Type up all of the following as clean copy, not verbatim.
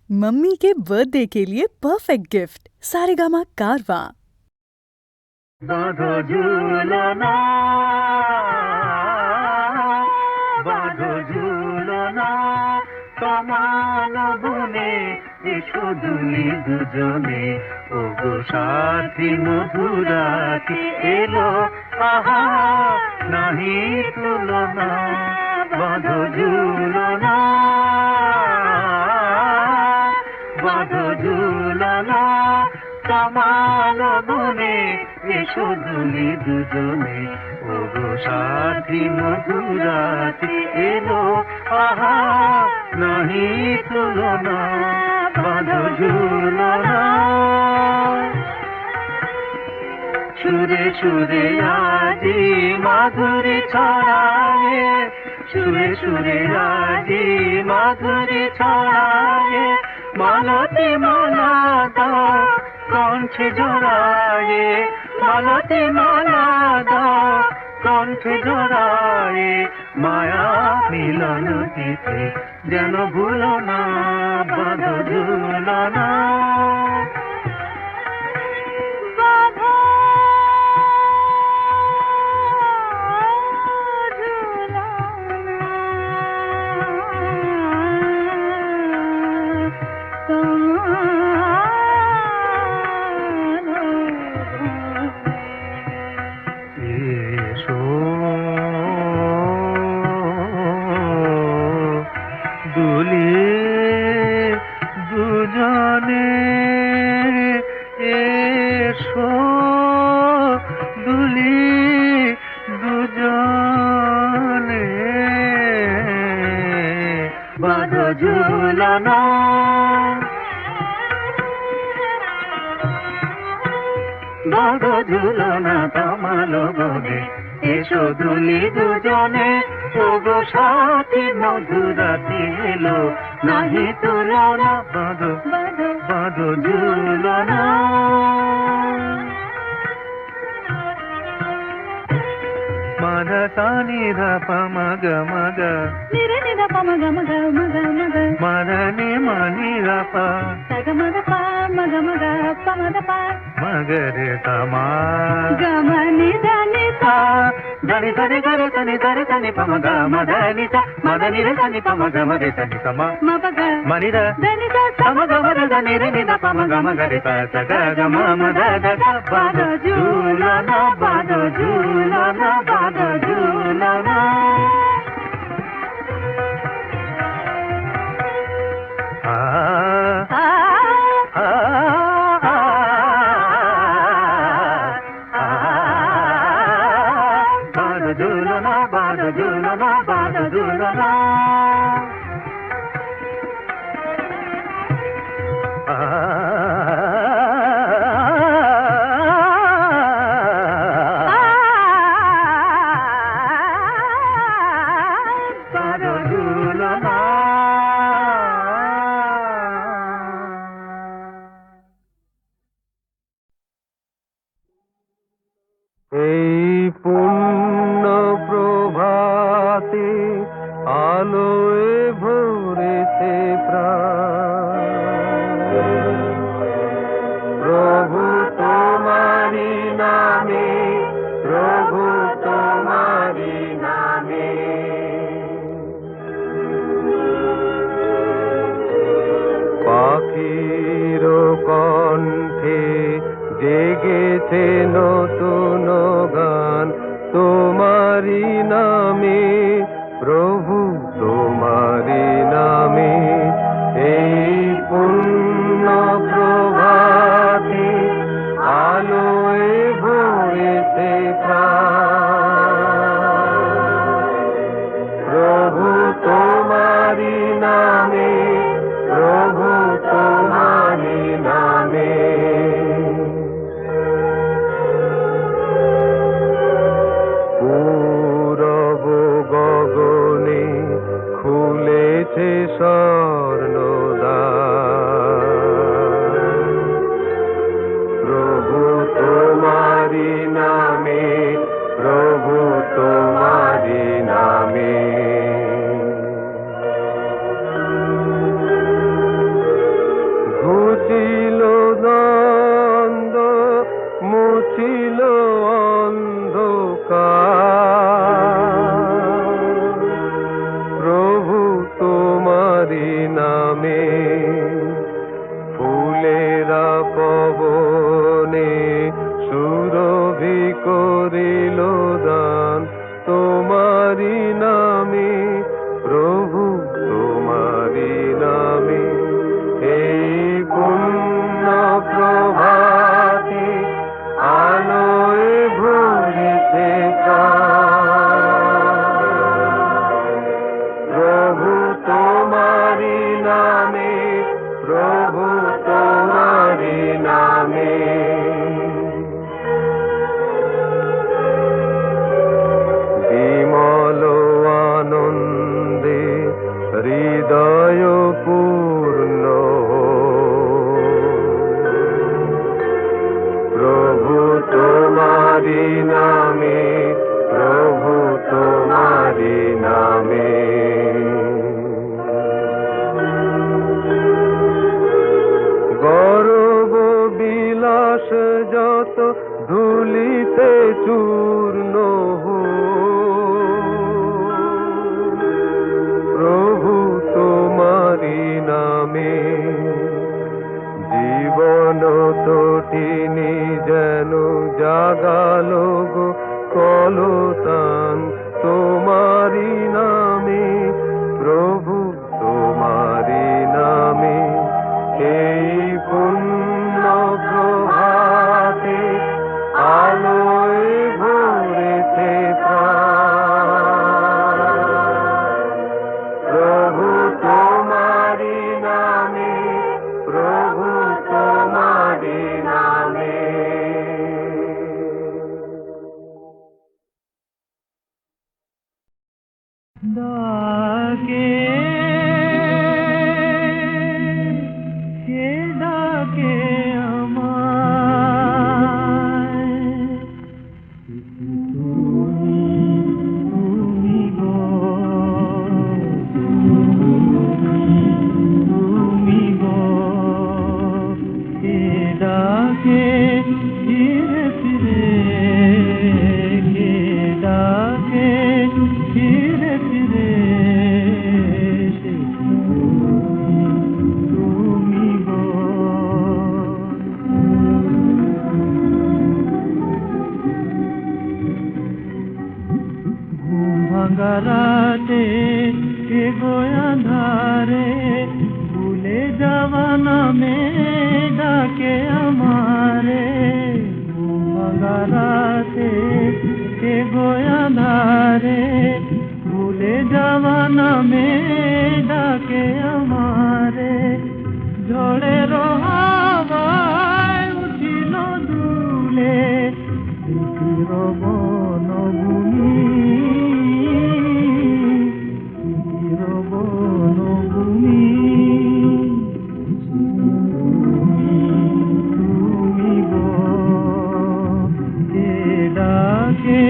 Mummy के birthday के लिए परफेक्ट गिफ्ट सारेगामा कारवा। बाँधो झुलना बाँधो झुलना कमान बने এসো দুলি দুজনে ওগো সাথী মধুরাতি এলো আহা নাহি তুলনা বাঁধো ঝুলনা বাঁধো ঝুলনা কামাল বনে এসো দুলি দুজনে ওগো সাথী মধুরাতি এলো আহা নাহি তুলনা বাঁধো ঝুলনা সুরে সুরে আজি মাধুরী ছড়ায় সুরে সুরে আজি মাধুরী ছড়ায় মালতী মালা দাও কণ্ঠে জড়ায় মালতী মালা দাও কণ্ঠে জড়ায় মায়া মিলন তিথি যেন ভুলো না বাঁধো ঝুলনা ঝুলনা বাঁধো ঝুলনা কামালো বনে এসো দুলি দুজনে ওগো সাথী মধুরাতি এলো নাহি তুলনা বাঁধো বাঁধো বাঁধো ঝুলনা మద సాని ధ ప మగ మగ నిరే నిద ప మగ మగ మగ మగ మద ని మని ర ప సగ మగ ప మగ మగ ప మగ ప మగ రే స మా గ మ ని ద ని స ధని ధని గ రే తని ధరి తని ప మగ మద ని స మద ని రే తని ప మగ మ రే తని స మ మ ప గ మని ద ద ని స స మ గ మ రే ద ని రే ని ద ప మగ మగ రే స స గ గ మ మ ద ద గ బాధో ঝুলনা బాధో ঝুলনা బాధో ঝুলনা ఆ ఆ ఆ బాధో ঝুলনা బాధో ঝুলনা బాధో ঝুলনা এই পূর্ণ প্রভাতে আলোয় ভরেছে প্রাণ প্রভু তোমারি নামে প্রভু তোমারি নামে পাখির কণ্ঠে জেগেছে নতুন গান তোমারি নামে প্রভু তোমারি নামে এই পূর্ণ প্রভাতে আলোয় ভরেছে প্রাণ প্রভু তোমারি নামে প্রভু তোমারি নামে নামে ফুলেরা পবনে সুরভি করিল দান তোমারি নামে প্রভু তোমারি নামে এই পুণ্য প্রভাতে আলোয় ভরেছে প্রভু তোমারি নামে প্রভু তোমারি নামে বিমল আনন্দে হৃদয় পূর্ণ প্রভু তোমারি নামে প্রভু তোমারি নামে গর্ব বিলাস যত ধুলিতে চূর্ণ প্রভু তোমারি নামে জীবন তটিনী যেন জাগালো গো কলতান তোমারি নামে প্রভু তোমারি নামে এই পুণ্য প্রভাতে আলোয় ভরেছে প্রভু তোমারি নামে প্রভু তোমারি নামে ডাকে কে ডাকে আমায় তুমি গো তুমি গো কে ডাকে ফিরে ফিরে কে ডাকে ফিরে ফিরে তুমি গো ঘুম ভাঙা রাতে কে গোয়া ধারে ভুলে যাওয়া নামে ডাকে আমারে ঘুম ভাঙা রাতে কে গোয়া ধারে ভুলে যাওয়া নামে ডাকে আমারে ঝড়ের হাওয়ায় উঠিল দুলে স্মৃতির বনভূমি স্মৃতির বনভূমি তুমি গো কে ডাকে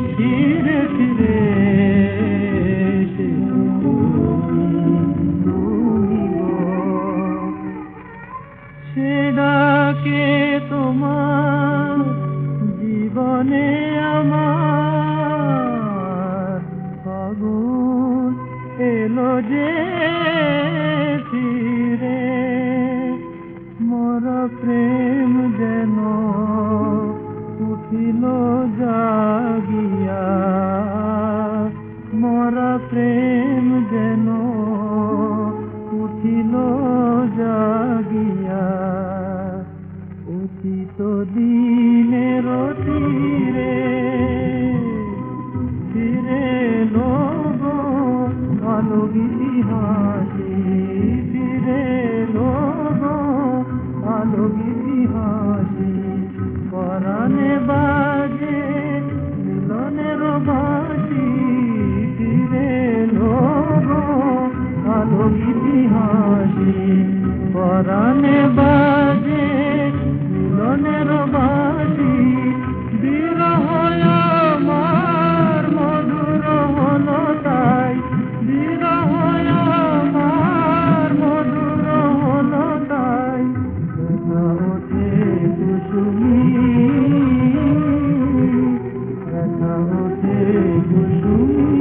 ফিরে ফিরে তুমি গো সে ডাকে তোমার জীবনে আমার ফাগুন এলো যে ফিরে মোর প্রেম যেন উঠিল জাগিয়া মোর প্রেম যেন উঠিল জাগিয়া অতীত দিনের তীরে ফিরে লোগো আলো ইতিহাসে ফিরে লোগো আলো ইতিহাসে পরাণে বাজে মিলনের বাসি ফিরে লোগো আলো ইতিহাসে পরাণে বাজে মিলনের বাসি বিরহ আমার মধুর হলো তাই বিরহ আমার মধুর হলো তাই ব্যথা ওঠে কুসুমি ব্যথা ওঠে কুসুমি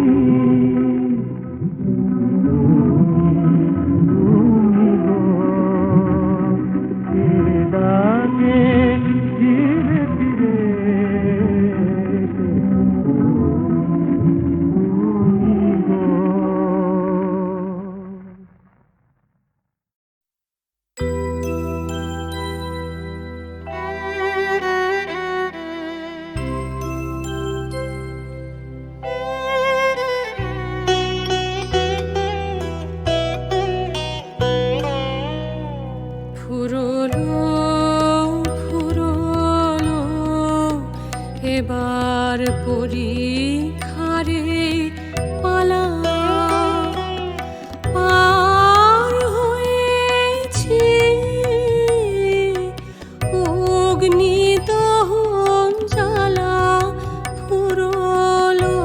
পরীক্ষারে পালা পার হয়েছি অগ্নিদহন জ্বালা ফুরলো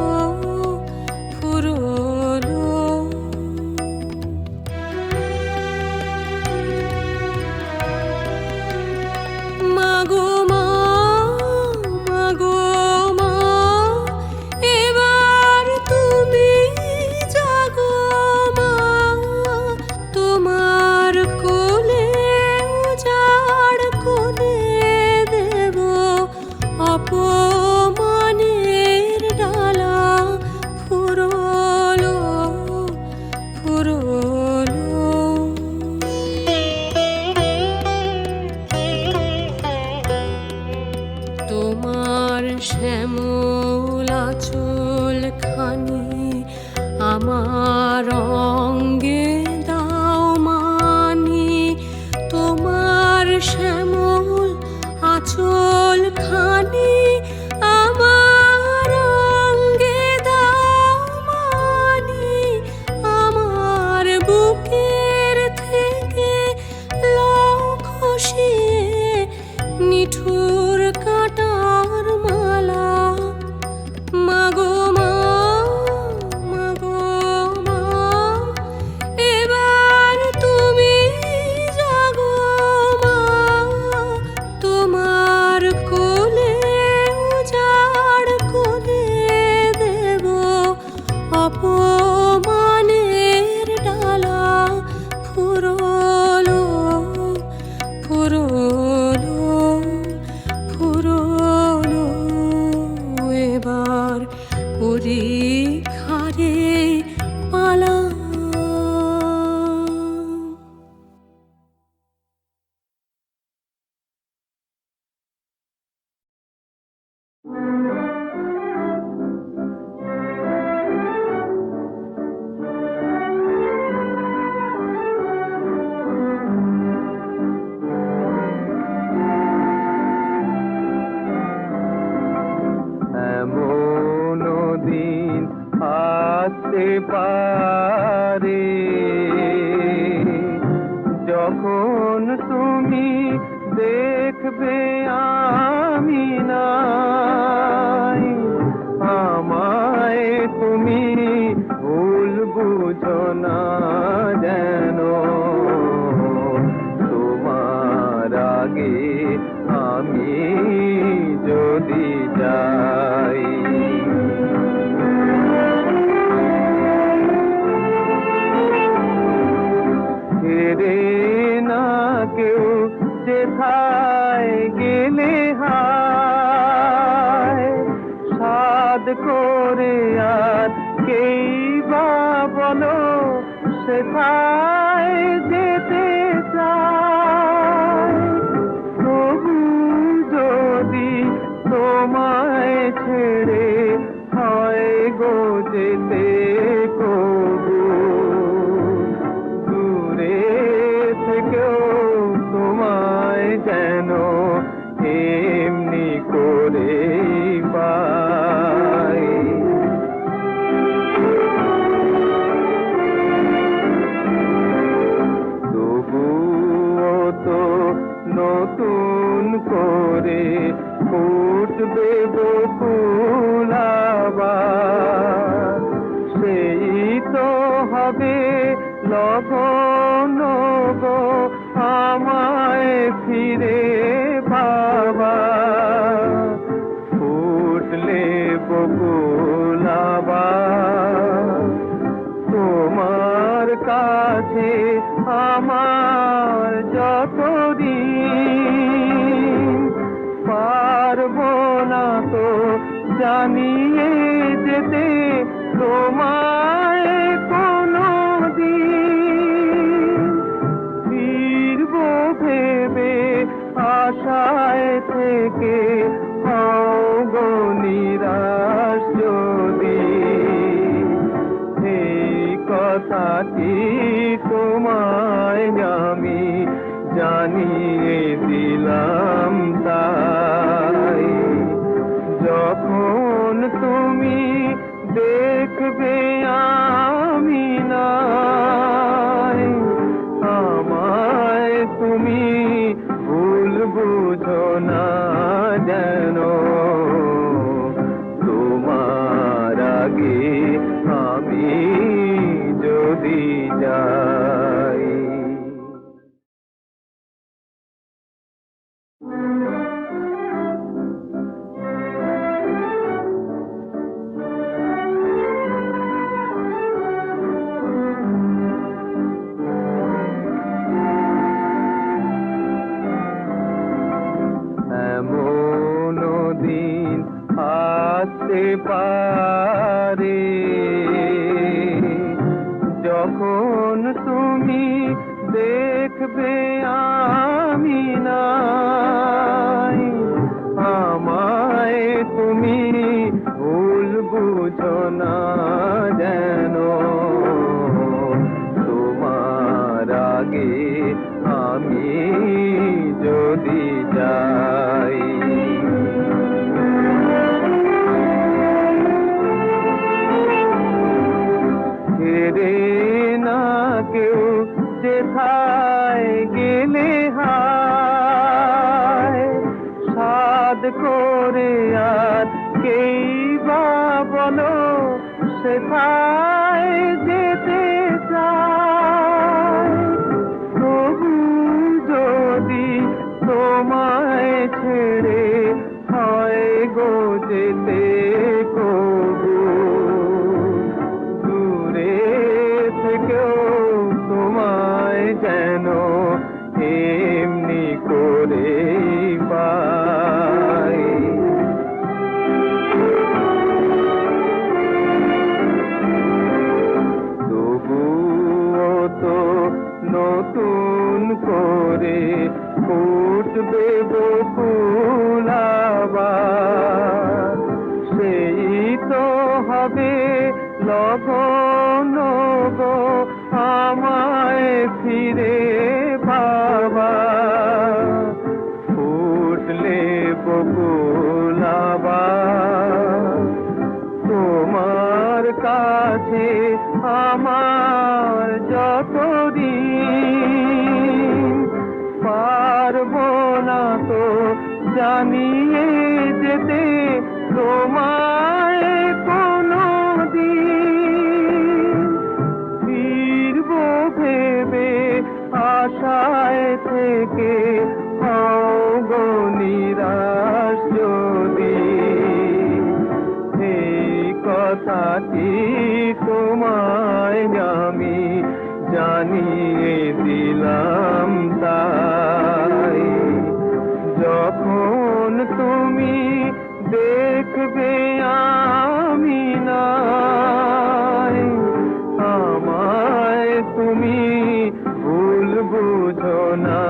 ফুরলো মাগো মা মাগো মা এবার তুমি জাগো মা তোমার কোলে উজাড় করে দেব অপমানের ডালা ফুরলো ফুরলো তোমার শ্যামল আঁচল খানি আমার অঙ্গে দাও মানি তোমার শ্যামল আঁচল খানি আমার অঙ্গে দাও মানি আমার বুকের থেকে লও খসিয়ে নিঠুর কাটার মালা মাগো মা মাগো মা এবার তুমি জাগো মা তোমার কোলে উজাড় করে দেব অপমানের ডালা ফুরলো ফুরলো ফুরলো এবার পরীক্ষারে পালা এমন দিন আসতে পারে যখন তুমি দেখবে আমি নাই আমায় তুমি ভুল বুঝো না যেন তোমার আগে আমি যদি যাই ফেরে না কেউ যেথায় গেলে হায় সাদ করে আর কেই বা বলো সেথায় যেতে চায় তবু যদি তোমায় ছেড়ে হয় গো যেতে কবু দূরে থেকেও তোমায় যেন এমনি করে পাই তবুও তো নতুন করে ফুটবে বকুল আবার সেই তো হবে লগন গো আমায় ফিরে পাবা ফুটলে বকুল আবার তোমার কাছে আমার যতদিন পারবো না তো জানিয়ে যেতে তোমায় কোনো দিন ফিরবো ভেবে আশায় থেকে হও গো নিরাশ যদি এই কথাটি তোমায় আমি জানিয়ে দিলাম তাই যখন আসতে পারে যখন তুমি দেখবে আমি নাই, আমায় তুমি ভুল বুঝো না যেন, তোমার আগে আমি যদি যাই। ফেরে না কেউ যেথায় গেলে হায়, সাধ করে আর কেই বা বলো সেথায় যেতে চায়। তবু যদি তোমায় ছেড়ে হয় গো যেতে কবু, দূরে থেকেও তোমায় যেন এমনি করে পাই। তবুও তো নতুন করে ফুটবে বকুল আবার, সেই তো হবে লগন গো আমায় ফিরে পাবার। ফুটলে বকুল আবার তোমার কাছে আমার যতদিন, পারবো না তো জানিয়ে যেতে তোমায় কোনো দিন। ফিরবো ভেবে আশায় থেকে হও গো নিরাশ যদি, এই কথাটি তোমায় আমি জানিয়ে দিলাম তাই। যখন তুমি দেখবে আমি নাই, আমায় তুমি ভুল বুঝো না।